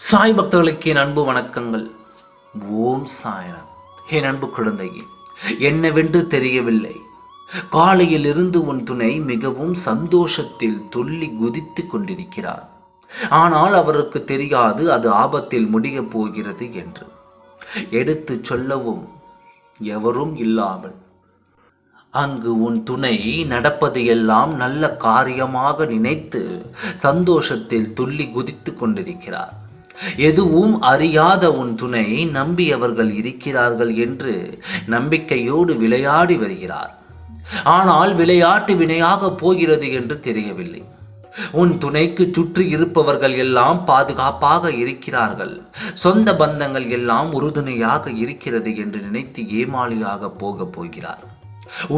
சாய் பக்தர்களுக்கு என் அன்பு வணக்கங்கள். ஓம் சாய்ராம். என் அன்பு குழந்தையே, என்னவென்று தெரியவில்லை. காலையில் இருந்து உன் துணை மிகவும் சந்தோஷத்தில் துள்ளி குதித்து கொண்டிருக்கிறார். ஆனால் அவருக்கு தெரியாது அது ஆபத்தில் முடியப் போகிறது என்று. எடுத்து சொல்லவும் எவரும் இல்லாமல் அங்கு உன் துணை நடப்பது எல்லாம் நல்ல காரியமாக நினைத்து சந்தோஷத்தில் துள்ளி குதித்து கொண்டிருக்கிறார். எதுவும் அறியாத உன் துணை நம்பியவர்கள் இருக்கிறார்கள் என்று நம்பிக்கையோடு விளையாடி வருகிறார். ஆனால் விளையாட்டு வினையாக போகிறது என்று தெரியவில்லை. உன் துணைக்கு சுற்றி இருப்பவர்கள் எல்லாம் பாதுகாப்பாக இருக்கிறார்கள், சொந்த பந்தங்கள் எல்லாம் உறுதுணையாக இருக்கிறது என்று நினைத்து ஏமாளியாக போகப் போகிறார்.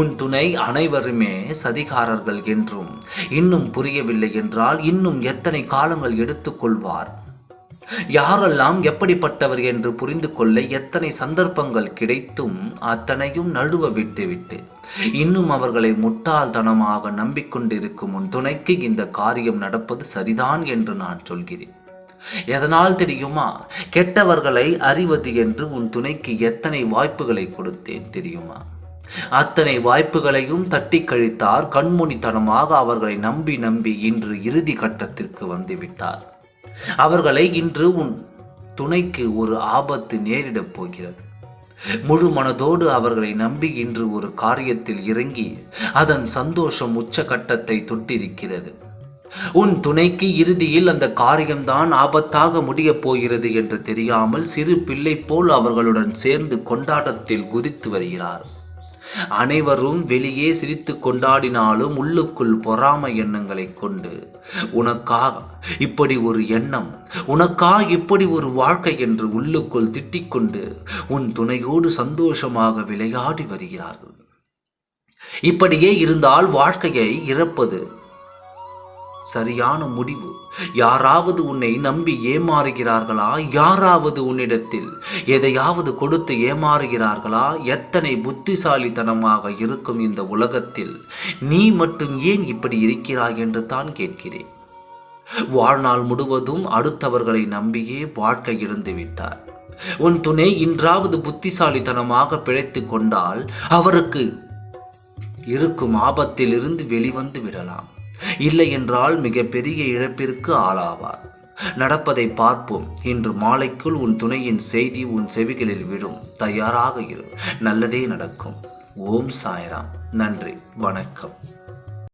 உன் துணை அனைவருமே சதிகாரர்கள் என்றும் இன்னும் புரியவில்லை என்றால் இன்னும் எத்தனை காலங்கள் எடுத்துக்கொள்வார்? யாரெல்லாம் எப்படிப்பட்டவர் என்று புரிந்து கொள்ள எத்தனை சந்தர்ப்பங்கள் கிடைத்தும் அத்தனையும் நழுவ விட்டுவிட்டு இன்னும் அவர்களை முட்டாள்தனமாக நம்பிக்கொண்டிருக்கும் உன் துணைக்கு இந்த காரியம் நடப்பது சரிதான் என்று நான் சொல்கிறேன். எதனால் தெரியுமா? கெட்டவர்களை அறிவது என்று உன் துணைக்கு எத்தனை வாய்ப்புகளை கொடுத்தேன் தெரியுமா? அத்தனை வாய்ப்புகளையும் தட்டி கழித்தார். கண்மூடித்தனமாக அவர்களை நம்பி நம்பி இன்று இறுதி கட்டத்திற்கு வந்துவிட்டார். அவர்களை இன்று உன் துணைக்கு ஒரு ஆபத்து நேரிடப் போகிறது. முழு மனதோடு அவர்களை நம்பி இன்று ஒரு காரியத்தில் இறங்கி அதன் சந்தோஷம் உச்சகட்டத்தை தொட்டிருக்கிறது. உன் துணைக்கு இறுதியில் அந்த காரியம்தான் ஆபத்தாக முடியப் போகிறது என்று தெரியாமல் சிறு பிள்ளை போல் அவர்களுடன் சேர்ந்து கொண்டாட்டத்தில் குதித்து வருகிறார். அனைவரும் வெளியே சிரித்து கொண்டாடினாலும் உள்ளுக்குள் பொறாமை எண்ணங்களை கொண்டு உனக்காக இப்படி ஒரு எண்ணம், உனக்காக இப்படி ஒரு வாழ்க்கை என்று உள்ளுக்குள் திட்டிக்கொண்டு உன் துணையோடு சந்தோஷமாக விளையாடி வருகிறார்கள். இப்படியே இருந்தால் வாழ்க்கையை இழப்பது சரியான முடிவு. யாராவது உன்னை நம்பி ஏமாறுகிறார்களா? யாராவது உன்னிடத்தில் எதையாவது கொடுத்து ஏமாறுகிறார்களா? எத்தனை புத்திசாலித்தனமாக இருக்கும் இந்த உலகத்தில் நீ மட்டும் ஏன் இப்படி இருக்கிறாய் என்று தான் கேட்கிறேன். வாழ்நாள் முழுவதும் அடுத்தவர்களை நம்பியே வாழ்க்கை இழந்து விட்டார். உன் துணை இன்றாவது புத்திசாலித்தனமாக பிழைத்து கொண்டால் அவருக்கு இருக்கும் ஆபத்தில் இருந்து வெளிவந்து விடலாம். இல்லை என்றால் மிகப்பெரிய இழப்பிற்கு ஆளாவார். நடப்பதை பார்ப்போம். இன்று மாலைக்குள் உன் துணையின் செய்தி உன் செவிகளில் விடும். தயாராக இரு, நல்லதே நடக்கும். ஓம் சாய்ராம். நன்றி, வணக்கம்.